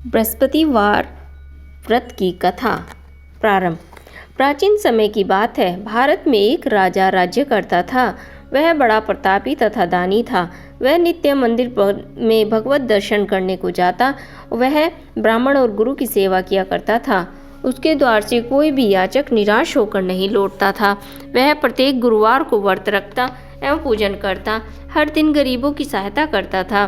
बृहस्पतिवार व्रत की कथा। प्रारंभ। प्राचीन समय की बात है। भारत में एक राजा राज्य करता था। वह बड़ा प्रतापी तथा दानी था। वह नित्य मंदिर में भगवत दर्शन करने को जाता। वह ब्राह्मण और गुरु की सेवा किया करता था। उसके द्वार से कोई भी याचक निराश होकर नहीं लौटता था। वह प्रत्येक गुरुवार को व्रत रखता एवं पूजन करता। हर दिन गरीबों की सहायता करता था।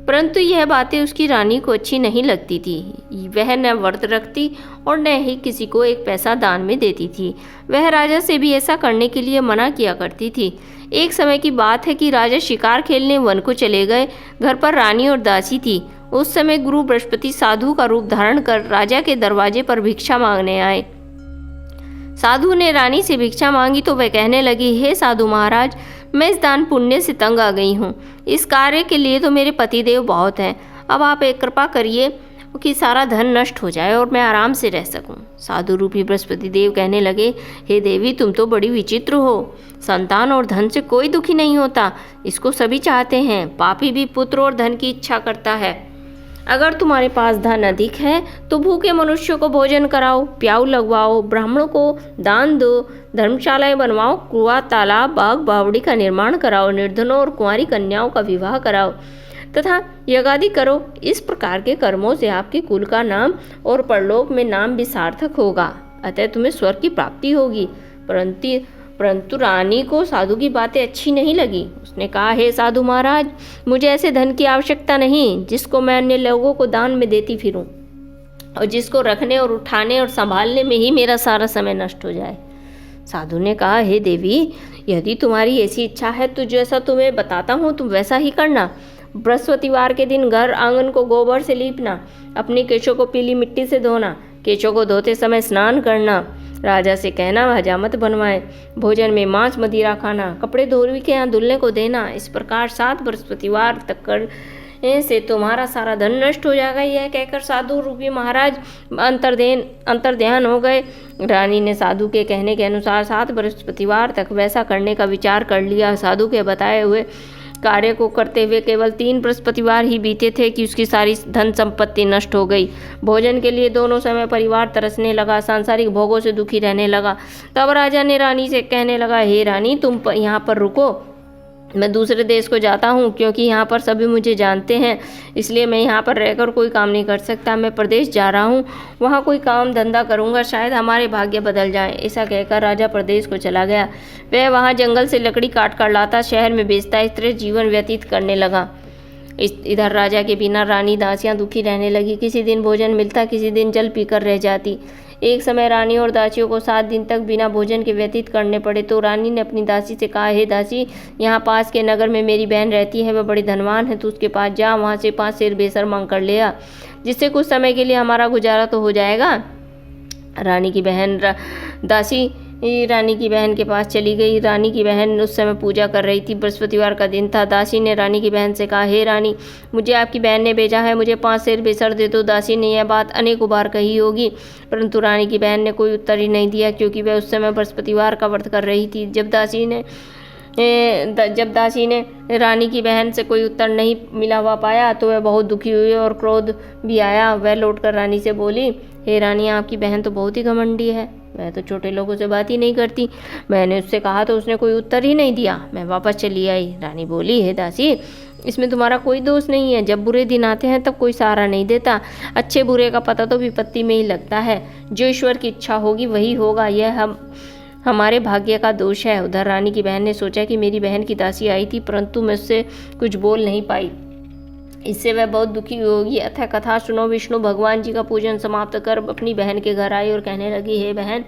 परंतु यह बातें उसकी रानी को अच्छी नहीं लगती थी। वह न व्रत रखती और न ही किसी को एक पैसा दान में देती थी। वह राजा से भी ऐसा करने के लिए मना किया करती थी। एक समय की बात है कि राजा शिकार खेलने वन को चले गए। घर पर रानी और दासी थी। उस समय गुरु बृहस्पति साधु का रूप धारण कर राजा के दरवाजे पर भिक्षा मांगने आए। साधु ने रानी से भिक्षा मांगी तो वह कहने लगी, हे साधु महाराज, मैं इस दान पुण्य से तंग आ गई हूँ। इस कार्य के लिए तो मेरे पतिदेव बहुत हैं। अब आप एक कृपा करिए कि सारा धन नष्ट हो जाए और मैं आराम से रह सकूं। साधु रूपी बृहस्पति देव कहने लगे, हे देवी, तुम तो बड़ी विचित्र हो। संतान और धन से कोई दुखी नहीं होता, इसको सभी चाहते हैं। पापी भी पुत्र और धन की इच्छा करता है। अगर तुम्हारे पास धन अधिक है तो भूखे मनुष्यों को भोजन कराओ, प्याऊ लगवाओ, ब्राह्मणों को दान दो, धर्मशालाएं बनवाओ, कुआं, तालाब, बाग, बावड़ी का निर्माण कराओ, निर्धनों और कुंवारी कन्याओं का विवाह कराओ तथा यज्ञादि करो। इस प्रकार के कर्मों से आपके कुल का नाम और परलोक में नाम भी सार्थक होगा। अतः तुम्हें स्वर्ग की प्राप्ति होगी। परंतु रानी को साधु की बातें अच्छी नहीं लगी। उसने कहा, हे साधु महाराज, मुझे ऐसे धन की आवश्यकता नहीं जिसको मैं अन्य लोगों को दान में देती फिरूं और जिसको रखने और उठाने और संभालने में ही मेरा सारा समय नष्ट हो जाए। साधु ने कहा, हे देवी, यदि तुम्हारी ऐसी इच्छा है तो जैसा तुम्हें बताता हूँ तुम वैसा ही करना। बृहस्पतिवार के दिन घर आंगन को गोबर से लीपना, अपने केशों को पीली मिट्टी से धोना, केशों को धोते समय स्नान करना, राजा से कहना हजामत बनवाए, भोजन में मांस मदिरा खाना, कपड़े धोबी के यहाँ दुल्हन को देना। इस प्रकार 7 बृहस्पतिवार तक करने से तुम्हारा सारा धन नष्ट हो जाएगा। यह कहकर साधु रूपी महाराज अंतर्ध्यान हो गए। रानी ने साधु के कहने के अनुसार 7 बृहस्पतिवार तक वैसा करने का विचार कर लिया। साधु के बताए हुए कार्य को करते हुए केवल 3 बृहस्पतिवार ही बीते थे कि उसकी सारी धन संपत्ति नष्ट हो गई। भोजन के लिए दोनों समय परिवार तरसने लगा, सांसारिक भोगों से दुखी रहने लगा। तब राजा ने रानी से कहने लगा, हे रानी, तुम यहाँ पर रुको, मैं दूसरे देश को जाता हूँ क्योंकि यहाँ पर सभी मुझे जानते हैं, इसलिए मैं यहाँ पर रहकर कोई काम नहीं कर सकता। मैं प्रदेश जा रहा हूँ, वहाँ कोई काम धंधा करूँगा, शायद हमारे भाग्य बदल जाएं। ऐसा कहकर राजा प्रदेश को चला गया। वह वहाँ जंगल से लकड़ी काट कर लाता, शहर में बेचता, इस तरह जीवन व्यतीत करने लगा। इधर राजा के बिना रानी दासियाँ दुखी रहने लगी। किसी दिन भोजन मिलता, किसी दिन जल पीकर रह जाती। एक समय रानी और दासियों को 7 दिन तक बिना भोजन के व्यतीत करने पड़े तो रानी ने अपनी दासी से कहा, हे दासी, यहाँ पास के नगर में मेरी बहन रहती है, वह बड़ी धनवान है, तू उसके पास जा, वहाँ से 5 सेर बेसर मांग कर ले आ, जिससे कुछ समय के लिए हमारा गुजारा तो हो जाएगा। दासी रानी की बहन के पास चली गई। रानी की बहन उस समय पूजा कर रही थी। बृहस्पतिवार का दिन था। दासी ने रानी की बहन से कहा, हे रानी, मुझे आपकी बहन ने भेजा है, मुझे 5 सेर बेसर दे दो। दासी ने यह बात अनेकों बार कही होगी, परंतु रानी की बहन ने कोई उत्तर ही नहीं दिया क्योंकि वह उस समय बृहस्पतिवार का व्रत कर रही थी। जब दासी ने रानी की बहन से कोई उत्तर नहीं मिला हुआ पाया तो वह बहुत दुखी हुई और क्रोध भी आया। वह लौटकर रानी से बोली, हे रानी, आपकी बहन तो बहुत ही घमंडी है, वह तो छोटे लोगों से बात ही नहीं करती। मैंने उससे कहा तो उसने कोई उत्तर ही नहीं दिया, मैं वापस चली आई। रानी बोली, हे दासी, इसमें तुम्हारा कोई दोष नहीं है। जब बुरे दिन आते हैं तब कोई सहारा नहीं देता। अच्छे बुरे का पता तो विपत्ति में ही लगता है। जो ईश्वर की इच्छा होगी वही होगा, यह हमारे भाग्य का दोष है। उधर रानी की बहन ने सोचा कि मेरी बहन की दासी आई थी, परंतु मैं उससे कुछ बोल नहीं पाई, इससे वह बहुत दुखी होगी। अतः कथा सुनो। विष्णु भगवान जी का पूजन समाप्त कर अपनी बहन के घर आई और कहने लगी, हे बहन,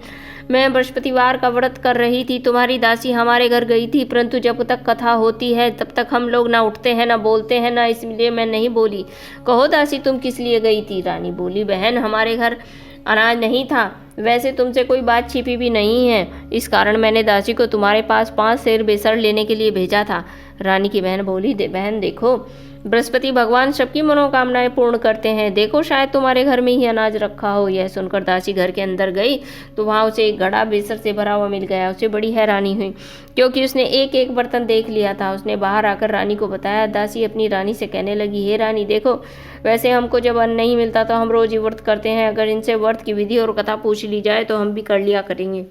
मैं बृहस्पतिवार का व्रत कर रही थी, तुम्हारी दासी हमारे घर गई थी, परंतु जब तक कथा होती है तब तक हम लोग ना उठते हैं, ना बोलते हैं, ना इसलिए मैं नहीं बोली। कहो दासी, तुम किस लिए गई थी? रानी बोली, बहन, हमारे घर अनाज नहीं था, वैसे तुमसे कोई बात छिपी भी नहीं है, इस कारण मैंने दासी को तुम्हारे पास 5 सेर बेसर लेने के लिए भेजा था। रानी की बहन बोली, बहन देखो, बृहस्पति भगवान सबकी मनोकामनाएं पूर्ण करते हैं, देखो शायद तुम्हारे घर में ही अनाज रखा हो। यह सुनकर दासी घर के अंदर गई तो वहाँ उसे एक घड़ा बेसर से भरा हुआ मिल गया। उसे बड़ी हैरानी हुई क्योंकि उसने एक एक बर्तन देख लिया था। उसने बाहर आकर रानी को बताया। दासी अपनी रानी से कहने लगी, हे रानी देखो, वैसे हमको जब अन्न नहीं मिलता तो हम रोज ही व्रत करते हैं, अगर इनसे व्रत की विधि और कथा पूछ ली जाए तो हम भी कर लिया करेंगे।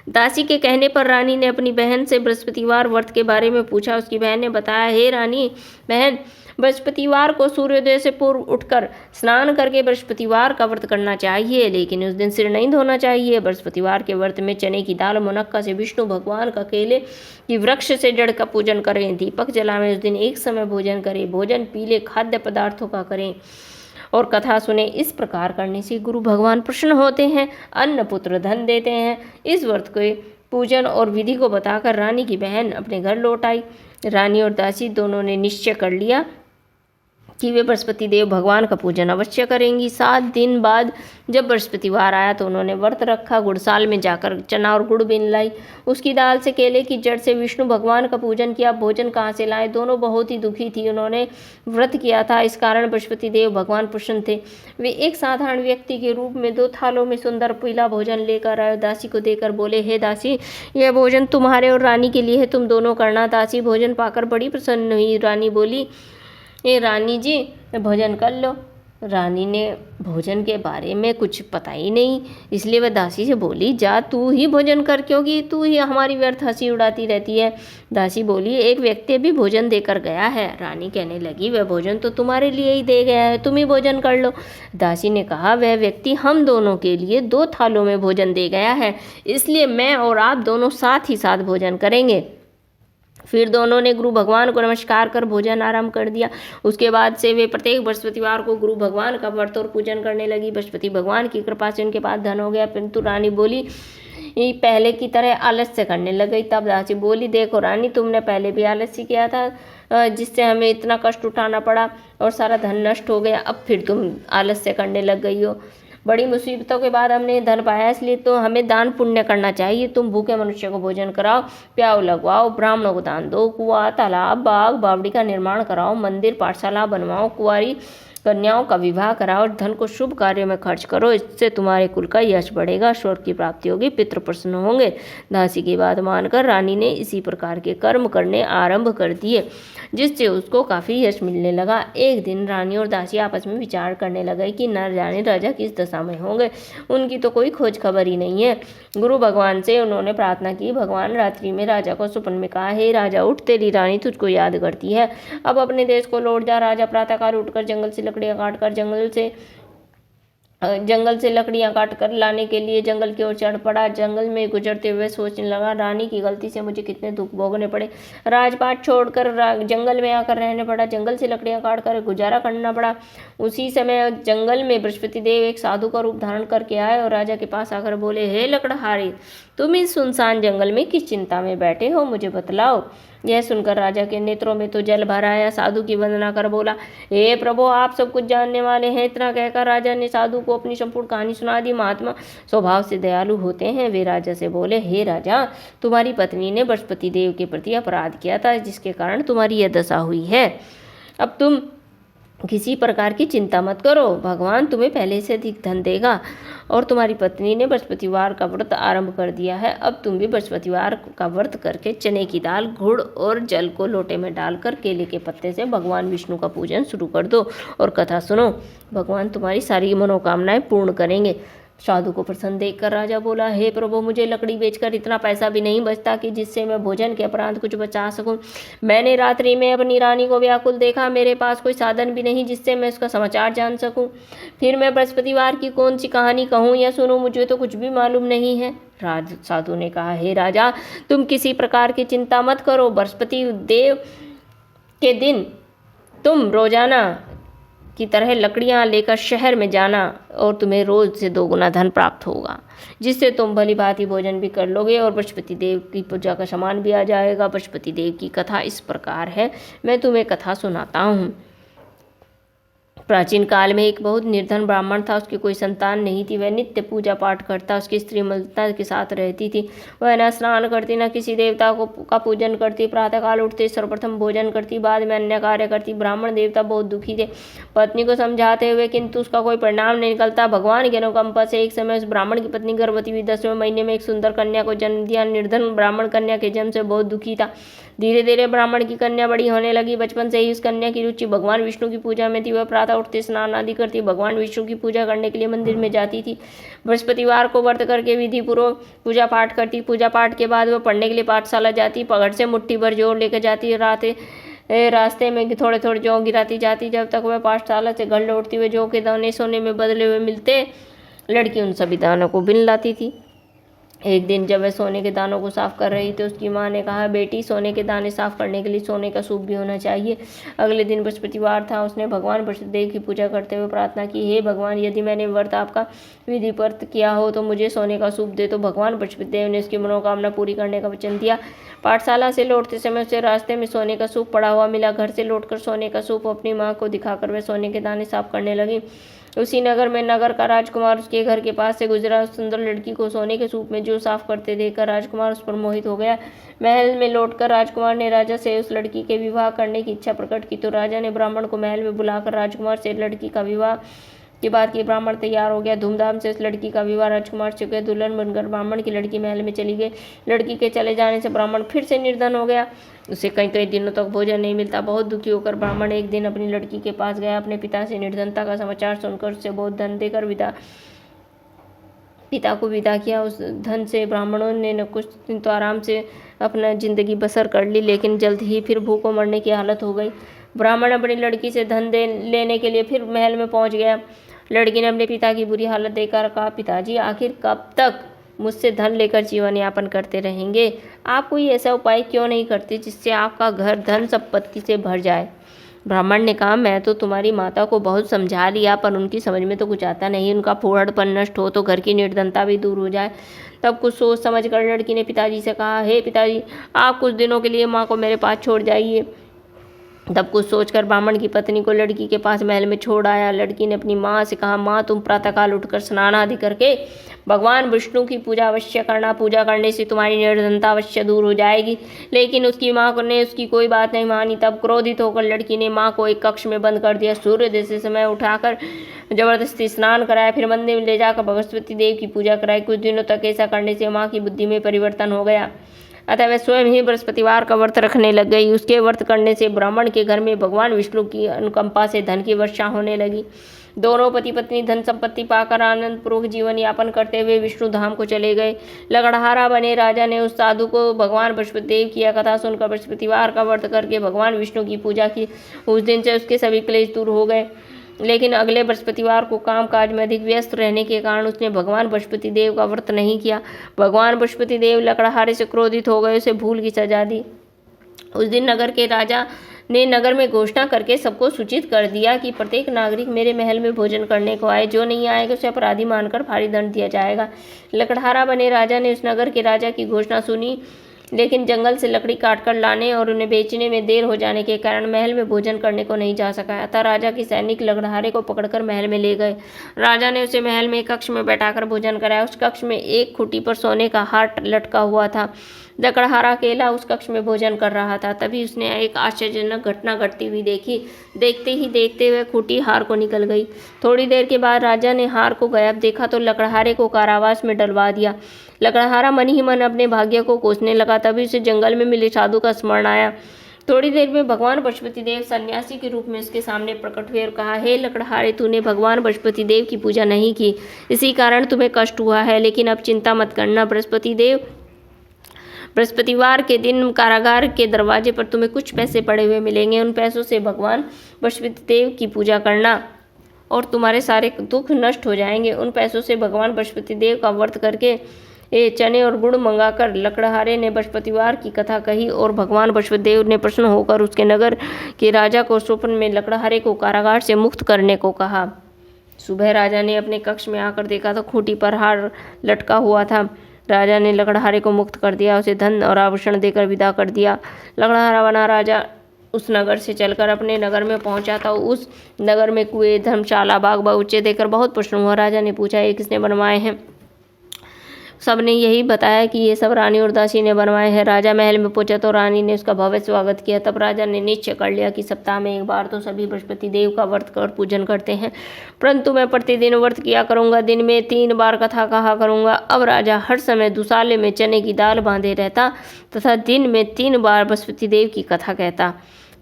दासी के कहने पर रानी ने अपनी बहन से बृहस्पतिवार व्रत के बारे में पूछा। उसकी बहन ने बताया, हे रानी बहन, बृहस्पतिवार को सूर्योदय से पूर्व उठकर स्नान करके बृहस्पतिवार का व्रत करना चाहिए, लेकिन उस दिन सिर नहीं धोना चाहिए। बृहस्पतिवार के व्रत में चने की दाल, मुनक्का से विष्णु भगवान का, केले की वृक्ष से जड़ का पूजन करें, दीपक जलाएं। उस दिन एक समय भोजन करें, भोजन पीले खाद्य पदार्थों का करें और कथा सुने। इस प्रकार करने से गुरु भगवान प्रसन्न होते हैं, अन्न पुत्र धन देते हैं। इस व्रत के पूजन और विधि को बताकर रानी की बहन अपने घर लौट आई। रानी और दासी दोनों ने निश्चय कर लिया कि वे बृहस्पति देव भगवान का पूजन अवश्य करेंगी। 7 दिन बाद जब बृहस्पतिवार आया तो उन्होंने व्रत रखा। गुड़साल में जाकर चना और गुड़ बीन लाई, उसकी दाल से, केले की जड़ से विष्णु भगवान का पूजन किया। भोजन कहाँ से लाए? दोनों बहुत ही दुखी थी, उन्होंने व्रत किया था, इस कारण बृहस्पति देव भगवान प्रसन्न थे। वे एक साधारण व्यक्ति के रूप में 2 थालों में सुंदर पीला भोजन लेकर आए। दासी को देकर बोले, हे दासी, यह भोजन तुम्हारे और रानी के लिए है, तुम दोनों करना। दासी भोजन पाकर बड़ी प्रसन्न हुई। रानी बोली, ए रानी जी, भोजन कर लो। रानी ने भोजन के बारे में कुछ पता ही नहीं, इसलिए वह दासी से बोली, जा तू ही भोजन कर, क्योंकि तू ही हमारी व्यर्थ हंसी उड़ाती रहती है। दासी बोली, एक व्यक्ति भी भोजन देकर गया है। रानी कहने लगी, वह भोजन तो तुम्हारे लिए ही दे गया है, तुम ही भोजन कर लो। दासी ने कहा, वह व्यक्ति हम दोनों के लिए 2 थालों में भोजन दे गया है, इसलिए मैं और आप दोनों साथ ही साथ भोजन करेंगे। फिर दोनों ने गुरु भगवान को नमस्कार कर भोजन आरंभ कर दिया। उसके बाद से वे प्रत्येक बृहस्पतिवार को गुरु भगवान का व्रत और पूजन करने लगी। बृहस्पति भगवान की कृपा से उनके पास धन हो गया, परंतु रानी बोली पहले की तरह आलस्य करने लग गई। तब दासी बोली, देखो रानी, तुमने पहले भी आलस्य किया था जिससे हमें इतना कष्ट उठाना पड़ा और सारा धन नष्ट हो गया, अब फिर तुम आलस्य करने लग गई हो। बड़ी मुसीबतों के बाद हमने धन पाया, इसलिए तो हमें दान पुण्य करना चाहिए। तुम भूखे मनुष्य को भोजन कराओ, प्याऊ लगवाओ, ब्राह्मणों को दान दो, कुआं, तालाब, बाग, बावड़ी का निर्माण कराओ, मंदिर, पाठशाला बनवाओ, कुंवारी कन्याओं का विवाह कराओ, धन को शुभ कार्यों में खर्च करो, इससे तुम्हारे कुल का यश बढ़ेगा, स्वर्ग की प्राप्ति होगी, पितृ प्रसन्न होंगे। दासी की बात मानकर रानी ने इसी प्रकार के कर्म करने आरंभ कर दिए, जिससे उसको काफ़ी यश मिलने लगा। एक दिन रानी और दासी आपस में विचार करने लगे कि न जाने राजा किस दशा में होंगे, उनकी तो कोई खोज खबर ही नहीं है। गुरु भगवान से उन्होंने प्रार्थना की। भगवान रात्रि में राजा को स्वप्न में कहा, हे राजा, उठ, तेरी रानी तुझको याद करती है, अब अपने देश को लौट जा। राजा प्रातःकाल उठकर जंगल से लकड़ियां काटकर जंगल से लकड़ियां काट कर लाने के लिए जंगल की ओर चढ़ पड़ा। जंगल में गुजरते हुए सोचने लगा, रानी की गलती से मुझे कितने दुख भोगने पड़े, राजपाट छोड़कर जंगल में आकर रहने पड़ा, जंगल से लकड़ियां काट कर गुजारा करना पड़ा। उसी समय जंगल में बृहस्पति देव एक साधु का रूप धारण करके आए और राजा के पास आकर बोले, हे लकड़हारे, तुम इस सुनसान जंगल में किस चिंता में बैठे हो, मुझे बतलाओ। यह सुनकर राजा के नेत्रों में तो जल भर आया। साधु की वंदना कर बोला, हे प्रभु, आप सब कुछ जानने वाले हैं। इतना कहकर राजा ने साधु को अपनी संपूर्ण कहानी सुना दी। महात्मा स्वभाव से दयालु होते हैं। वे राजा से बोले, हे राजा, तुम्हारी पत्नी ने बृहस्पति देव के प्रति अपराध किया था, जिसके कारण तुम्हारी यह दशा हुई है। अब तुम किसी प्रकार की चिंता मत करो, भगवान तुम्हें पहले से अधिक धन देगा। और तुम्हारी पत्नी ने बृहस्पतिवार का व्रत आरंभ कर दिया है, अब तुम भी बृहस्पतिवार का व्रत करके चने की दाल, गुड़ और जल को लोटे में डालकर केले के पत्ते से भगवान विष्णु का पूजन शुरू कर दो और कथा सुनो, भगवान तुम्हारी सारी मनोकामनाएं पूर्ण करेंगे। साधु को प्रसन्न देखकर राजा बोला, हे प्रभु, मुझे लकड़ी बेचकर इतना पैसा भी नहीं बचता कि जिससे मैं भोजन के उपरांत कुछ बचा सकूं। मैंने रात्रि में अपनी रानी को व्याकुल देखा, मेरे पास कोई साधन भी नहीं जिससे मैं उसका समाचार जान सकूं। फिर मैं बृहस्पतिवार की कौन सी कहानी कहूं या सुनूं, मुझे तो कुछ भी मालूम नहीं है। साधु ने कहा, हे राजा, तुम किसी प्रकार की चिंता मत करो। बृहस्पति देव के दिन तुम रोजाना की तरह लकड़ियां लेकर शहर में जाना और तुम्हें रोज से 2 गुना धन प्राप्त होगा, जिससे तुम भली भांति भोजन भी कर लोगे और बृहस्पति देव की पूजा का सामान भी आ जाएगा। बृहस्पति देव की कथा इस प्रकार है, मैं तुम्हें कथा सुनाता हूँ। प्राचीन काल में एक बहुत निर्धन ब्राह्मण था। उसकी कोई संतान नहीं थी। वह नित्य पूजा पाठ करता, उसकी स्त्री मलता के साथ रहती थी। वह न स्नान करती, न किसी देवता का पूजन करती। प्रातःकाल उठते सर्वप्रथम भोजन करती, बाद में अन्य कार्य करती। ब्राह्मण देवता बहुत दुखी थे, पत्नी को समझाते हुए, किंतु उसका कोई परिणाम नहीं निकलता। भगवान की अनुकंपा से एक समय उस ब्राह्मण की पत्नी गर्भवती हुई। 10वें महीने में एक सुंदर कन्या को जन्म दिया। निर्धन ब्राह्मण कन्या के जन्म से बहुत दुखी था। धीरे धीरे ब्राह्मण की कन्या बड़ी होने लगी। बचपन से ही उस कन्या की रुचि भगवान विष्णु की पूजा में थी। वह प्रातः उठते स्नान आदि करती, भगवान विष्णु की पूजा करने के लिए मंदिर में जाती थी। बृहस्पतिवार को व्रत करके विधि पूर्वक पूजा पाठ करती। पूजा पाठ के बाद वह पढ़ने के लिए पाठशाला जाती। पगड़ से मुट्ठी भर जौ लेकर जाती। रास्ते में थोड़े थोड़े जौ गिराती जाती। जब तक वह पाठशाला से घर लौटती, हुए जौ के दाने सोने में बदले हुए मिलते। लड़की उन सभी दानों को बिन लाती थी। एक दिन जब वह सोने के दानों को साफ कर रही थी, उसकी माँ ने कहा, बेटी, सोने के दाने साफ करने के लिए सोने का सूप भी होना चाहिए। अगले दिन बृहस्पतिवार था। उसने भगवान बृहस्पतिदेव की पूजा करते हुए प्रार्थना की, हे भगवान, यदि मैंने व्रत आपका विधिवत किया हो तो मुझे सोने का सूप दे। तो भगवान बृहस्पतिदेव ने उसकी मनोकामना पूरी करने का वचन दिया। पाठशाला से लौटते समय उसे रास्ते में सोने का सूप पड़ा हुआ मिला। घर से लौटकर सोने का सूप अपनी माँ को दिखाकर वह सोने के दाने साफ करने लगी। उसी नगर में नगर का राजकुमार उसके घर के पास से गुजरा। उस सुंदर लड़की को सोने के सूप में जो साफ करते देखकर राजकुमार उस पर मोहित हो गया। महल में लौटकर राजकुमार ने राजा से उस लड़की के विवाह करने की इच्छा प्रकट की। तो राजा ने ब्राह्मण को महल में बुलाकर राजकुमार से लड़की का विवाह की बात की। ब्राह्मण तैयार हो गया। धूमधाम से उस लड़की का विवाह राजकुमार से गया। दुल्हन बनकर ब्राह्मण की लड़की महल में चली गई। लड़की के चले जाने से ब्राह्मण फिर से निर्धन हो गया। उसे कई कई दिनों तक भोजन नहीं मिलता। बहुत दुखी होकर ब्राह्मण एक दिन अपनी लड़की के पास गया। अपने पिता से निर्धनता का समाचार सुनकर उससे बहुत धन देकर पिता को विदा किया। उस धन से ब्राह्मणों ने न कुछ दिन तो आराम से अपना जिंदगी बसर कर ली, लेकिन जल्द ही फिर भूखों मरने की हालत हो गई। ब्राह्मण अपनी लड़की से धन लेने के लिए फिर महल में पहुंच गया। लड़की ने अपने पिता की बुरी हालत देखकर कहा, पिताजी, आखिर कब तक मुझसे धन लेकर जीवन यापन करते रहेंगे? आप कोई ऐसा उपाय क्यों नहीं करते जिससे आपका घर धन संपत्ति से भर जाए? ब्राह्मण ने कहा, मैं तो तुम्हारी माता को बहुत समझा लिया, पर उनकी समझ में तो कुछ आता नहीं। उनका फूहड़पन नष्ट हो तो घर की निर्धनता भी दूर हो जाए। तब कुछ सोच समझ कर लड़की ने पिताजी से कहा, हे पिताजी, आप कुछ दिनों के लिए माँ को मेरे पास छोड़ जाइए। तब कुछ सोचकर ब्राह्मण की पत्नी को लड़की के पास महल में छोड़ आया। लड़की ने अपनी माँ से कहा, माँ, तुम प्रातःकाल उठकर स्नान आदि करके भगवान विष्णु की पूजा अवश्य करना। पूजा करने से तुम्हारी निर्धनता अवश्य दूर हो जाएगी। लेकिन उसकी माँ ने उसकी कोई बात नहीं मानी। तब क्रोधित होकर लड़की ने माँ को एक कक्ष में बंद कर दिया। सूर्योदय से समय उठाकर जबरदस्ती स्नान कराया। फिर मंदिर में ले जाकर बृहस्पति देव की पूजा कराई। कुछ दिनों तक ऐसा करने से माँ की बुद्धि में परिवर्तन हो गया। अतः वह स्वयं ही बृहस्पतिवार का व्रत रखने लग गई। उसके व्रत करने से ब्राह्मण के घर में भगवान विष्णु की अनुकंपा से धन की वर्षा होने लगी। दोनों पति पत्नी धन संपत्ति पाकर आनंद पूर्वक जीवन यापन करते हुए विष्णु धाम को चले गए। लकड़हारा बने राजा ने उस साधु को भगवान बृहस्पति देव की कथा सुनकर बृहस्पतिवार का व्रत करके भगवान विष्णु की पूजा की। उस दिन से उसके सभी क्लेश दूर हो गए। लेकिन अगले बृहस्पतिवार को काम काज में अधिक व्यस्त रहने के कारण उसने भगवान बृहस्पति देव का व्रत नहीं किया। भगवान बृहस्पति देव लकड़हारे से क्रोधित हो गए, उसे भूल की सजा दी। उस दिन नगर के राजा ने नगर में घोषणा करके सबको सूचित कर दिया कि प्रत्येक नागरिक मेरे महल में भोजन करने को आए। जो नहीं आएगा उसे अपराधी मानकर भारी दंड दिया जाएगा। लकड़हारा बने राजा ने उस नगर के राजा की घोषणा सुनी, लेकिन जंगल से लकड़ी काटकर लाने और उन्हें बेचने में देर हो जाने के कारण महल में भोजन करने को नहीं जा सका। अतः राजा के सैनिक लकड़हारे को पकड़कर महल में ले गए। राजा ने उसे महल में एक कक्ष में बैठाकर भोजन कराया। उस कक्ष में एक खूंटी पर सोने का हार लटका हुआ था। लकड़हारा अकेला उस कक्ष में भोजन कर रहा था। तभी उसने एक आश्चर्यजनक घटना घटती हुई देखी। देखते ही देखते हुए खूंटी हार को निकल गई। थोड़ी देर के बाद राजा ने हार को गायब देखा तो लकड़हारे को कारावास में डलवा दिया। लकड़हारा मन ही मन अपने भाग्य को कोसने लगा। तभी उसे जंगल में मिले साधु का स्मरण आया। थोड़ी देर में भगवान बृहस्पति देव सन्यासी के रूप में उसके सामने प्रकट हुए और कहा, हे लकड़हारे, तूने भगवान बृहस्पति देव की पूजा नहीं की, इसी कारण तुम्हें कष्ट हुआ है। लेकिन अब चिंता मत करना। बृहस्पतिवार के दिन कारागार के दरवाजे पर तुम्हें कुछ पैसे पड़े हुए मिलेंगे। उन पैसों से भगवान बृहस्पति देव की पूजा करना और तुम्हारे सारे दुख नष्ट हो जाएंगे। उन पैसों से भगवान बृहस्पति देव का व्रत करके चने और गुड़ मंगाकर लकड़हारे ने बृहस्पतिवार की कथा कही और भगवान बृहस्पति देव ने प्रसन्न होकर उसके नगर के राजा को स्वप्न में लकड़हारे को कारागार से मुक्त करने को कहा। सुबह राजा ने अपने कक्ष में आकर देखा तो खूंटी पर हार लटका हुआ था। राजा ने लकड़हारे को मुक्त कर दिया, उसे धन और आभूषण देकर विदा कर दिया। लकड़हारा बना राजा उस नगर से चलकर अपने नगर में पहुंचा था। उस नगर में कुएं, धर्मशाला, बाग बगीचे देखकर बहुत प्रसन्न हुआ। राजा ने पूछा, ये किसने बनवाए हैं? सबने यही बताया कि ये सब रानी उर्वशी ने बनवाए हैं। राजा महल में पहुंचा तो रानी ने उसका भव्य स्वागत किया। तब राजा ने निश्चय कर लिया कि सप्ताह में एक बार तो सभी बृहस्पति देव का व्रत कर पूजन करते हैं, परंतु मैं प्रतिदिन व्रत किया करूंगा, दिन में 3 बार कथा कहा करूंगा। अब राजा हर समय दुसाले में चने की दाल बांधे रहता तथा दिन में 3 बार बृहस्पति देव की कथा कहता।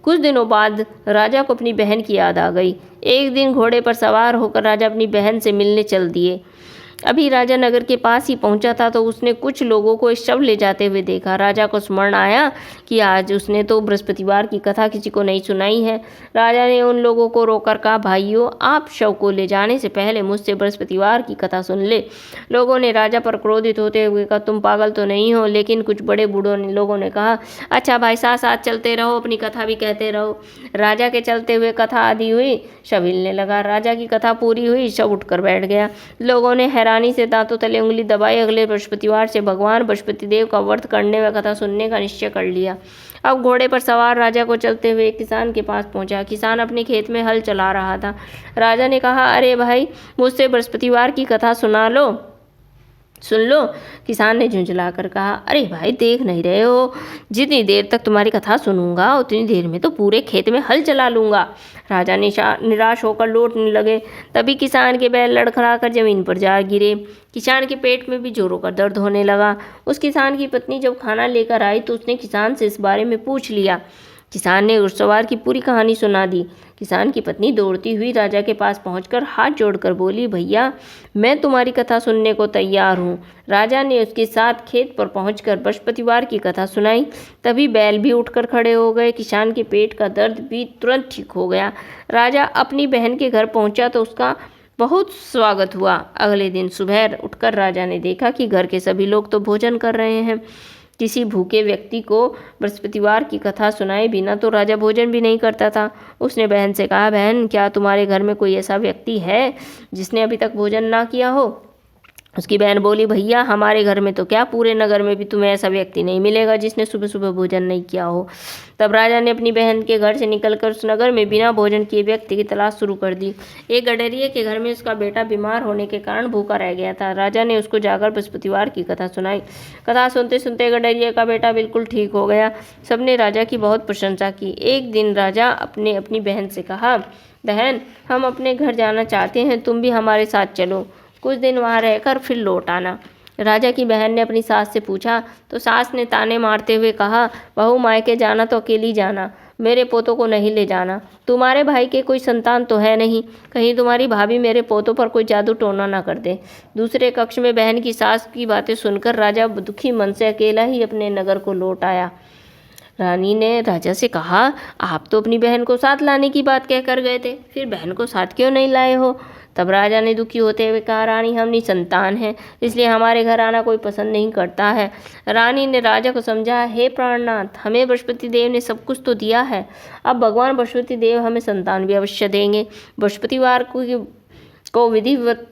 कुछ दिनों बाद राजा को अपनी बहन की याद आ गई। एक दिन घोड़े पर सवार होकर राजा अपनी बहन से मिलने चल दिए। अभी राजा नगर के पास ही पहुंचा था तो उसने कुछ लोगों को शव ले जाते हुए देखा। राजा को स्मरण आया कि आज उसने तो बृहस्पतिवार की कथा किसी को नहीं सुनाई है। राजा ने उन लोगों को रोककर कहा, भाइयों, आप शव को ले जाने से पहले मुझसे बृहस्पतिवार की कथा सुन ले। लोगों ने राजा पर क्रोधित होते हुए कहा, तुम पागल तो नहीं हो? लेकिन कुछ बड़े बूढ़ों ने लोगों ने कहा, अच्छा भाई, साथ साथ चलते रहो, अपनी कथा भी कहते रहो। राजा के चलते हुए कथा आदि हुई, शव हिलने लगा। राजा की कथा पूरी हुई, शव उठकर बैठ गया। लोगों ने रानी से दांतों तले उंगली दबाई। अगले बृहस्पतिवार से भगवान बृहस्पति देव का व्रत करने व कथा सुनने का निश्चय कर लिया। अब घोड़े पर सवार राजा को चलते हुए एक किसान के पास पहुंचा। किसान अपने खेत में हल चला रहा था। राजा ने कहा, अरे भाई, मुझसे बृहस्पतिवार की कथा सुन लो। किसान ने झुंझलाकर कहा, अरे भाई, देख नहीं रहे हो, जितनी देर तक तुम्हारी कथा सुनूंगा उतनी देर में तो पूरे खेत में हल चला लूंगा। राजा निराश होकर लौटने लगे। तभी किसान के बैल लड़खड़ाकर जमीन पर जा गिरे। किसान के पेट में भी जोरों का दर्द होने लगा। उस किसान की पत्नी जब खाना लेकर आई तो उसने किसान से इस बारे में पूछ लिया। किसान ने घुड़सवार की पूरी कहानी सुना दी। किसान की पत्नी दौड़ती हुई राजा के पास पहुंचकर हाथ जोड़कर बोली, भैया, मैं तुम्हारी कथा सुनने को तैयार हूँ। राजा ने उसके साथ खेत पर पहुंचकर बृहस्पतिवार की कथा सुनाई। तभी बैल भी उठकर खड़े हो गए। किसान के पेट का दर्द भी तुरंत ठीक हो गया। राजा अपनी बहन के घर पहुंचा तो उसका बहुत स्वागत हुआ। अगले दिन सुबह उठकर राजा ने देखा कि घर के सभी लोग तो भोजन कर रहे हैं। किसी भूखे व्यक्ति को बृहस्पतिवार की कथा सुनाए बिना तो राजा भोजन भी नहीं करता था। उसने बहन से कहा, बहन, क्या तुम्हारे घर में कोई ऐसा व्यक्ति है जिसने अभी तक भोजन ना किया हो? उसकी बहन बोली, भैया, हमारे घर में तो क्या, पूरे नगर में भी तुम्हें ऐसा व्यक्ति नहीं मिलेगा जिसने सुबह सुबह भोजन नहीं किया हो। तब राजा ने अपनी बहन के घर से निकलकर उस नगर में बिना भोजन किए व्यक्ति की तलाश शुरू कर दी। एक गडरिये के घर में उसका बेटा बीमार होने के कारण भूखा रह गया था। राजा ने उसको जाकर बृहस्पतिवार की कथा सुनाई। कथा सुनते सुनते गडरिये का बेटा बिल्कुल ठीक हो गया। सबने राजा की बहुत प्रशंसा की। एक दिन राजा अपनी बहन से कहा, बहन, हम अपने घर जाना चाहते हैं, तुम भी हमारे साथ चलो, कुछ दिन वहाँ रहकर फिर लौट आना। राजा की बहन ने अपनी सास से पूछा तो सास ने ताने मारते हुए कहा, बहू, मायके जाना तो अकेली जाना, मेरे पोतों को नहीं ले जाना। तुम्हारे भाई के कोई संतान तो है नहीं, कहीं तुम्हारी भाभी मेरे पोतों पर कोई जादू टोना ना कर दे। दूसरे कक्ष में बहन की सास की बातें सुनकर राजा दुखी मन से अकेला ही अपने नगर को लौट आया। रानी ने राजा से कहा, आप तो अपनी बहन को साथ लाने की बात कहकर गए थे, फिर बहन को साथ क्यों नहीं लाए हो? तब राजा ने दुखी होते हुए कहा, रानी, हम निसंतान हैं, इसलिए हमारे घर आना कोई पसंद नहीं करता है। रानी ने राजा को समझा, हे प्राणनाथ, हमें बृहस्पति देव ने सब कुछ तो दिया है, अब भगवान बृहस्पति देव हमें संतान भी अवश्य देंगे। बृहस्पतिवार को विधिवत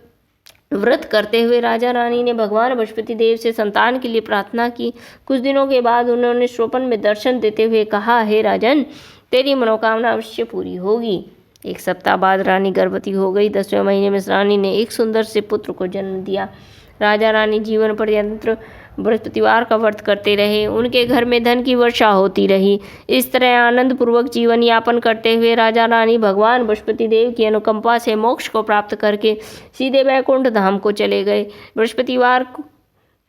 व्रत करते हुए राजा रानी ने भगवान बृहस्पति देव से संतान के लिए प्रार्थना की। कुछ दिनों के बाद उन्होंने स्वप्न में दर्शन देते हुए कहा, हे राजन, तेरी मनोकामना अवश्य पूरी होगी। एक सप्ताह बाद रानी गर्भवती हो गई। 10वें महीने में रानी ने एक सुंदर से पुत्र को जन्म दिया। राजा रानी जीवन पर्यंत बृहस्पतिवार का व्रत करते रहे। उनके घर में धन की वर्षा होती रही। इस तरह आनंद पूर्वक जीवन यापन करते हुए राजा रानी भगवान बृहस्पति देव की अनुकंपा से मोक्ष को प्राप्त करके सीधे वैकुंठ धाम को चले गए। बृहस्पतिवार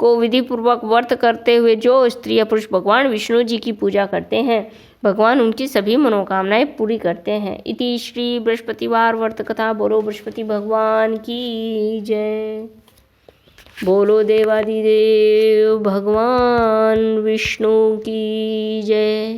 को विधि पूर्वक व्रत करते हुए जो स्त्री या पुरुष भगवान विष्णु जी की पूजा करते हैं, भगवान उनकी सभी मनोकामनाएं पूरी करते हैं। इति श्री बृहस्पतिवार व्रत कथा। बोलो बृहस्पति भगवान की जय। बोलो देवादिदेव भगवान विष्णु की जय।